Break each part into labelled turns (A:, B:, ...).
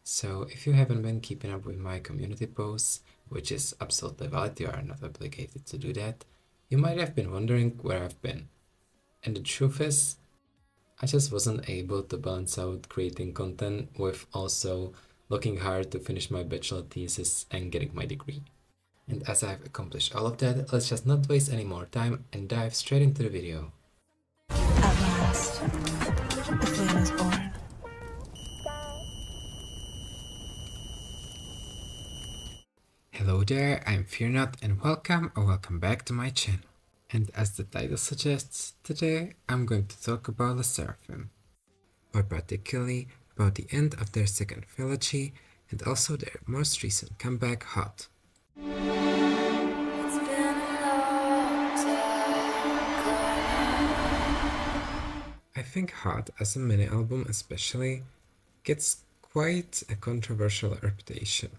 A: So if you haven't been keeping up with my community posts, which is absolutely valid, you are not obligated to do that, you might have been wondering where I've been. And the truth is, I just wasn't able to balance out creating content with also looking hard to finish my bachelor thesis and getting my degree. And as I've accomplished all of that, let's just not waste any more time and dive straight into the video.
B: At last, the flame is born.
A: Hello there, I'm Fearnot and welcome back to my channel. And as the title suggests, today I'm going to talk about the Sserafim, or particularly about the end of their second trilogy and also their most recent comeback, Hot. I think Hot, as a mini album especially, gets quite a controversial reputation,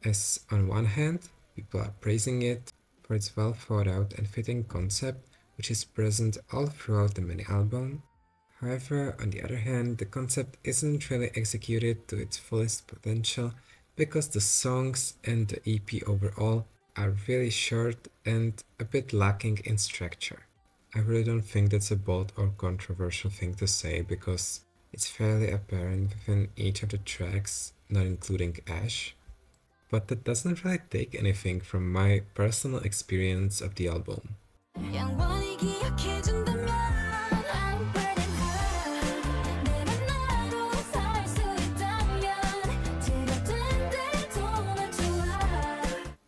A: as on one hand, people are praising it for its well thought out and fitting concept, which is present all throughout the mini album. However, on the other hand, the concept isn't really executed to its fullest potential because the songs and the EP overall are really short and a bit lacking in structure. I really don't think that's a bold or controversial thing to say because it's fairly apparent within each of the tracks, not including Ash. But that doesn't really take anything from my personal experience of the album.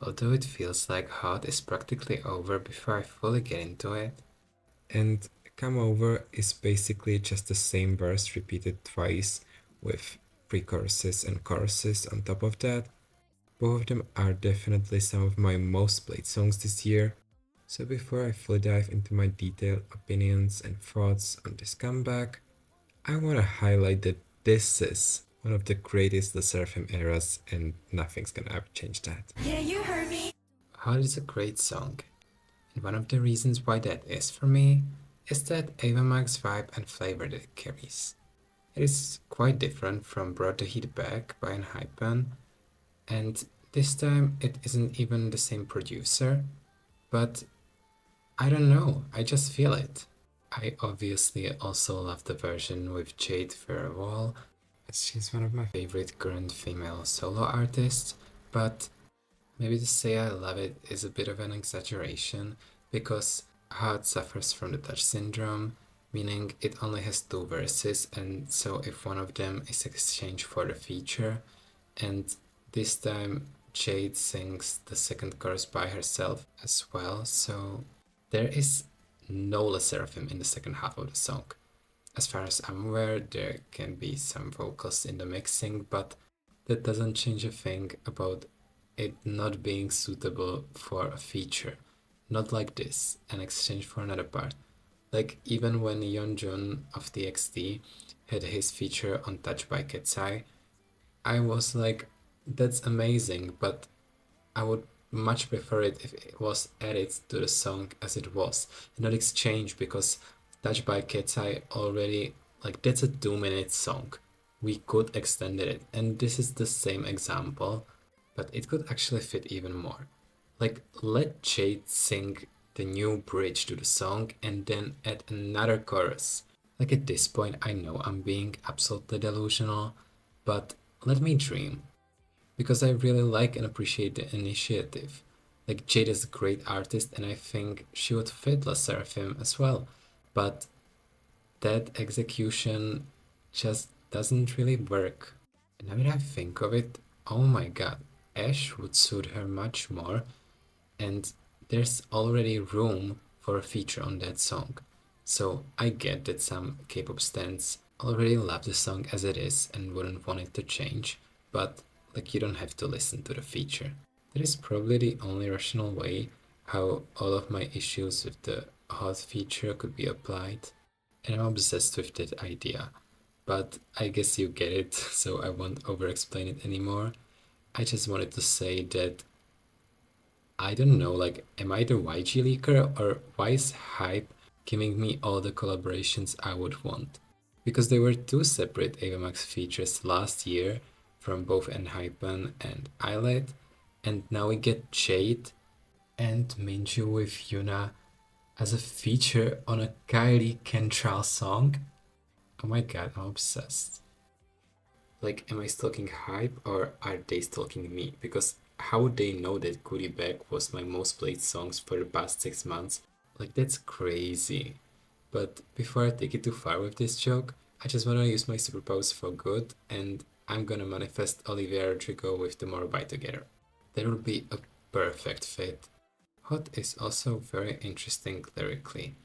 A: Although it feels like Hot is practically over before I fully get into it. And Come Over is basically just the same verse repeated twice with pre-choruses and choruses on top of that. Both of them are definitely some of my most played songs this year. So before I fully dive into my detailed opinions and thoughts on this comeback, I want to highlight that this is one of the greatest the Seraphim eras and nothing's gonna ever change that.
B: Yeah, you heard me.
A: Hot is a great song, and one of the reasons why that is for me is that Ava Max's vibe and flavor that it carries. It is quite different from Brought the Heat Back by Hypen, and this time it isn't even the same producer, but I don't know, I just feel it. I obviously also love the version with Jade Farewell, as she's one of my favorite current female solo artists, but maybe to say I love it is a bit of an exaggeration, because Hot suffers from the Touch syndrome, meaning it only has two verses, and so if one of them is exchanged for the feature, and this time Jade sings the second chorus by herself as well, so there is no Le Sserafim in the second half of the song. As far as I'm aware, there can be some vocals in the mixing, but that doesn't change a thing about it not being suitable for a feature. Not like this, an exchange for another part. Like even when Yeonjun of TXT had his feature on Touch by Ketsai, I was like, that's amazing, but I would much prefer it if it was added to the song as it was, and not exchanged, because Touch by Ketsai already, like, that's a 2-minute song. We could extend it, and this is the same example, but it could actually fit even more. Like, let Jade sing the new bridge to the song and then add another chorus. Like, at this point, I know I'm being absolutely delusional, but let me dream. Because I really like and appreciate the initiative. Like, Jade is a great artist and I think she would fit La Seraphim as well, but that execution just doesn't really work. And now that I think of it, oh my god, Ash would suit her much more, and there's already room for a feature on that song. So I get that some K-pop stans already love the song as it is and wouldn't want it to change, but like, you don't have to listen to the feature. That is probably the only rational way how all of my issues with the Hot feature could be applied, and I'm obsessed with that idea. But I guess you get it, so I won't over-explain it anymore. I just wanted to say that I don't know, like, am I the YG leaker, or why is Hype giving me all the collaborations I would want? Because there were two separate Ava Max features last year from both Enhypen and Islet, and now we get Jade and Minju with Yuna as a feature on a Kylie Kentral song. Oh my god, I'm obsessed. Like, am I stalking Hype or are they stalking me? Because how would they know that Goodie Bag was my most played songs for the past 6 months? Like, that's crazy. But before I take it too far with this joke, I just wanna use my superpowers for good, and I'm gonna manifest Olivia Rodrigo with Tomorrow by Together. That will be a perfect fit. Hot is also very interesting lyrically.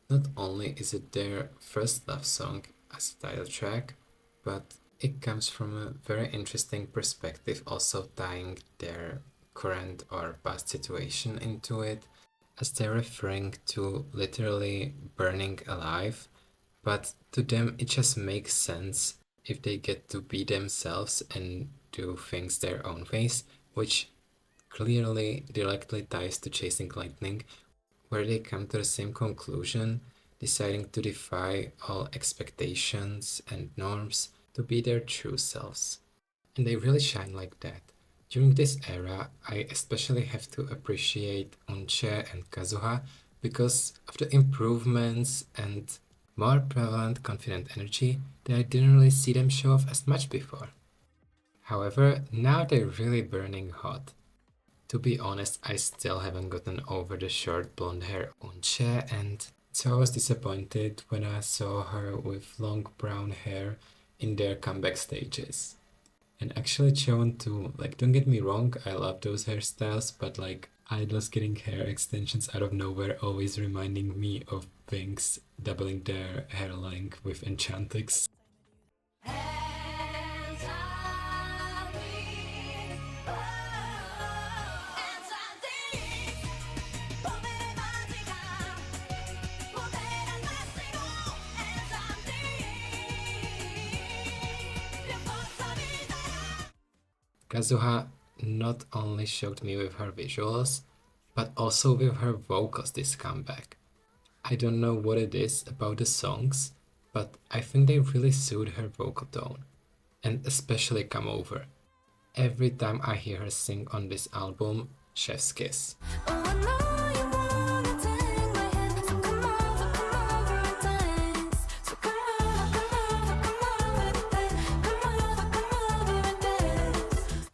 A: Not only is it their first love song as a title track, but it comes from a very interesting perspective, also tying their current or past situation into it, as they're referring to literally burning alive, but to them it just makes sense if they get to be themselves and do things their own ways, which clearly directly ties to Chasing Lightning, where they come to the same conclusion, deciding to defy all expectations and norms to be their true selves. And they really shine like that. During this era, I especially have to appreciate Unche and Kazuha because of the improvements and more prevalent confident energy that I didn't really see them show off as much before. However, now they're really burning hot. To be honest, I still haven't gotten over the short blonde hair Unche, and so I was disappointed when I saw her with long brown hair in their comeback stages. And actually Cheon too, like don't get me wrong, I love those hairstyles, but like idols getting hair extensions out of nowhere always reminding me of Winx doubling their hair length with Enchantix. Kazuha not only shocked me with her visuals, but also with her vocals this comeback. I don't know what it is about the songs, but I think they really suit her vocal tone, and especially Come Over. Every time I hear her sing on this album, chef's kiss.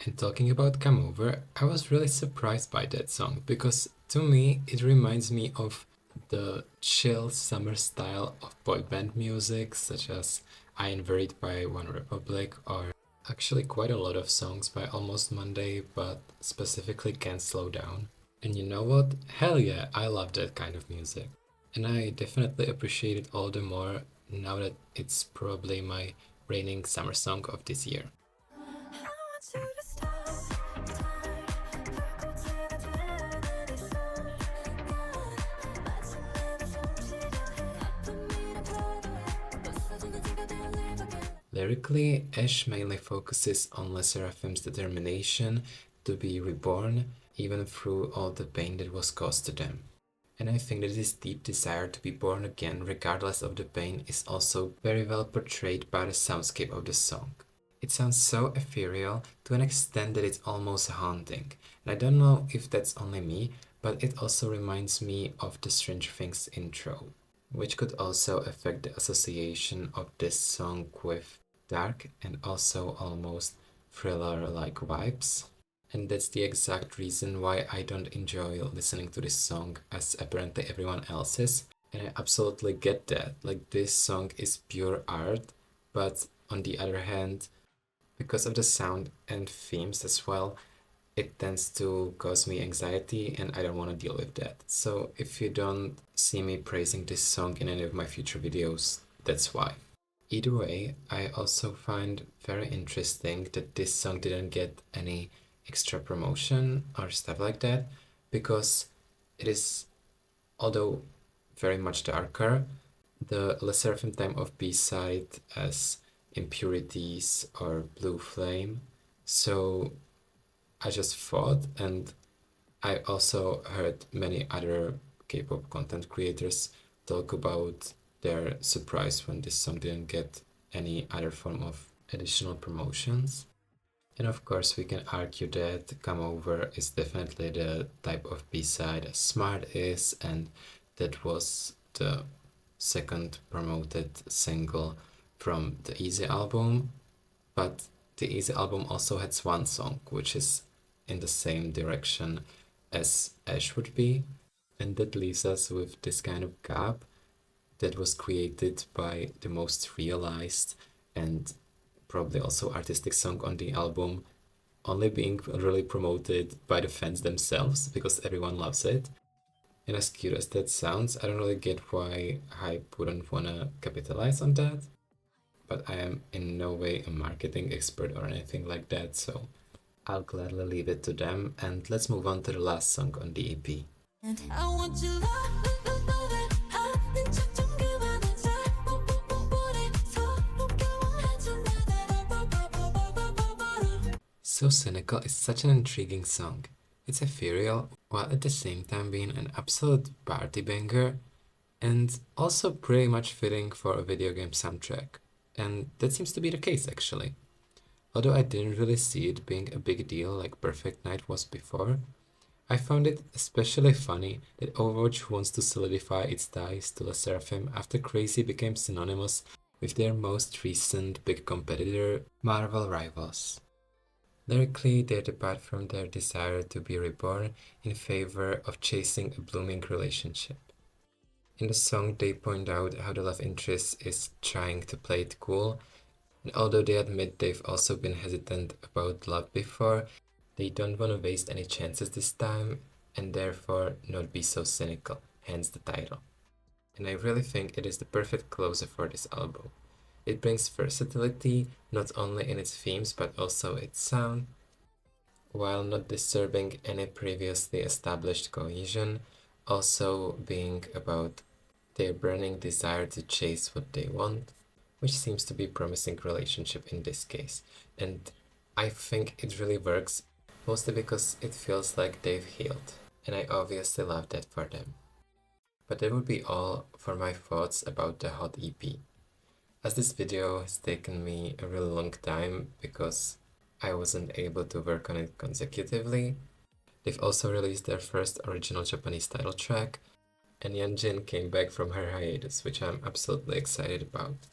A: And talking about Come Over, I was really surprised by that song because to me it reminds me of the chill summer style of boy band music, such as I Invert by One Republic, or actually quite a lot of songs by Almost Monday, but specifically Can't Slow Down. And you know what? Hell yeah, I love that kind of music. And I definitely appreciate it all the more now that it's probably my reigning summer song of this year. Lyrically, Ash mainly focuses on Seraphim's determination to be reborn, even through all the pain that was caused to them. And I think that this deep desire to be born again, regardless of the pain, is also very well portrayed by the soundscape of the song. It sounds so ethereal to an extent that it's almost haunting. And I don't know if that's only me, but it also reminds me of the Strange Things intro, which could also affect the association of this song with dark and also almost thriller-like vibes. And that's the exact reason why I don't enjoy listening to this song as apparently everyone else is. And I absolutely get that. Like, this song is pure art, but on the other hand, because of the sound and themes as well, it tends to cause me anxiety and I don't want to deal with that. So if you don't see me praising this song in any of my future videos, that's why. Either way, I also find very interesting that this song didn't get any extra promotion or stuff like that, because it is, although very much darker, the Le Sserafim time of B-side as Impurities or Blue Flame. So I just thought, and I also heard many other K-pop content creators talk about their surprise when this song didn't get any other form of additional promotions. And of course, we can argue that Come Over is definitely the type of B-side as Smart is, and that was the second promoted single from the Easy album. But the Easy album also had one song, which is in the same direction as Ash would be, and that leaves us with this kind of gap that was created by the most realized and probably also artistic song on the album, only being really promoted by the fans themselves because everyone loves it. And as cute as that sounds, I don't really get why Hype wouldn't wanna capitalize on that. But I am in no way a marketing expert or anything like that, so I'll gladly leave it to them. And let's move on to the last song on the EP.
B: And I want your love it. 아는 척좀 그만하자. 서럽게 원하지 나를.
A: So Cynical is such an intriguing song. It's ethereal, while at the same time being an absolute party banger, and also pretty much fitting for a video game soundtrack. And that seems to be the case actually. Although I didn't really see it being a big deal like Perfect Night was before, I found it especially funny that Overwatch wants to solidify its ties to the Seraphim after Crazy became synonymous with their most recent big competitor, Marvel rivals. Lyrically, they depart from their desire to be reborn in favor of chasing a blooming relationship. In the song, they point out how the love interest is trying to play it cool, and although they admit they've also been hesitant about love before, they don't want to waste any chances this time, and therefore not be so cynical, hence the title. And I really think it is the perfect closer for this album. It brings versatility, not only in its themes but also its sound, while not disturbing any previously established cohesion, also being about their burning desire to chase what they want, which seems to be promising relationship in this case. And I think it really works, mostly because it feels like they've healed, and I obviously love that for them. But that would be all for my thoughts about the Hot EP. As this video has taken me a really long time because I wasn't able to work on it consecutively, they've also released their first original Japanese title track, and Yeonjin came back from her hiatus, which I'm absolutely excited about.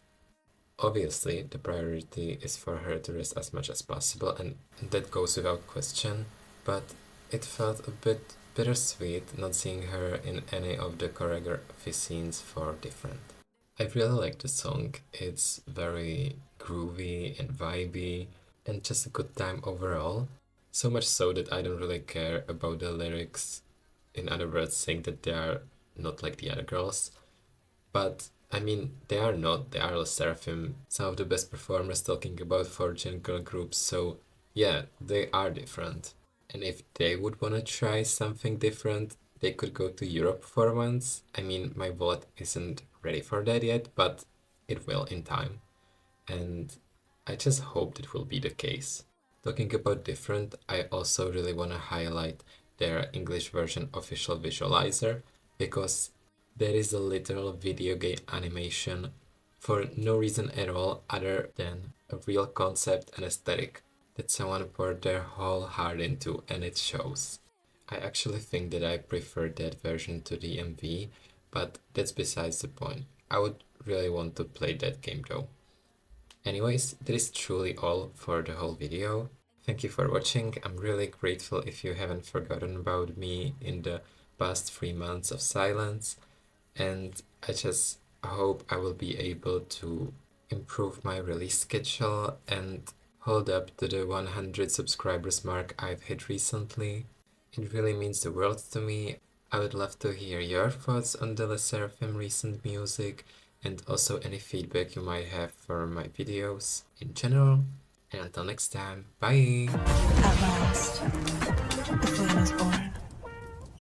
A: Obviously, the priority is for her to rest as much as possible, and that goes without question, but it felt a bit bittersweet not seeing her in any of the choreography scenes for Different. I really like the song. It's very groovy and vibey and just a good time overall. So much so that I don't really care about the lyrics. In other words, saying that they are not like the other girls. But I mean, they are not. They are Seraphim, some of the best performers talking about four-gen girl groups. So yeah, they are different. And if they would want to try something different, they could go to Europe for once. I mean, my wallet isn't ready for that yet, but it will in time. And I just hope that will be the case. Talking about Different, I also really want to highlight their English version official visualizer because there is a literal video game animation for no reason at all other than a real concept and aesthetic that someone poured their whole heart into, and it shows. I actually think that I prefer that version to the MV, but that's besides the point. I would really want to play that game though. Anyways, that is truly all for the whole video. Thank you for watching. I'm really grateful if you haven't forgotten about me in the past 3 months of silence, and I just hope I will be able to improve my release schedule and hold up to the 100 subscribers mark I've hit recently. It really means the world to me. I would love to hear your thoughts on the Seraphim recent music and also any feedback you might have for my videos in general. And until next time, bye!
B: At last, the flame is born.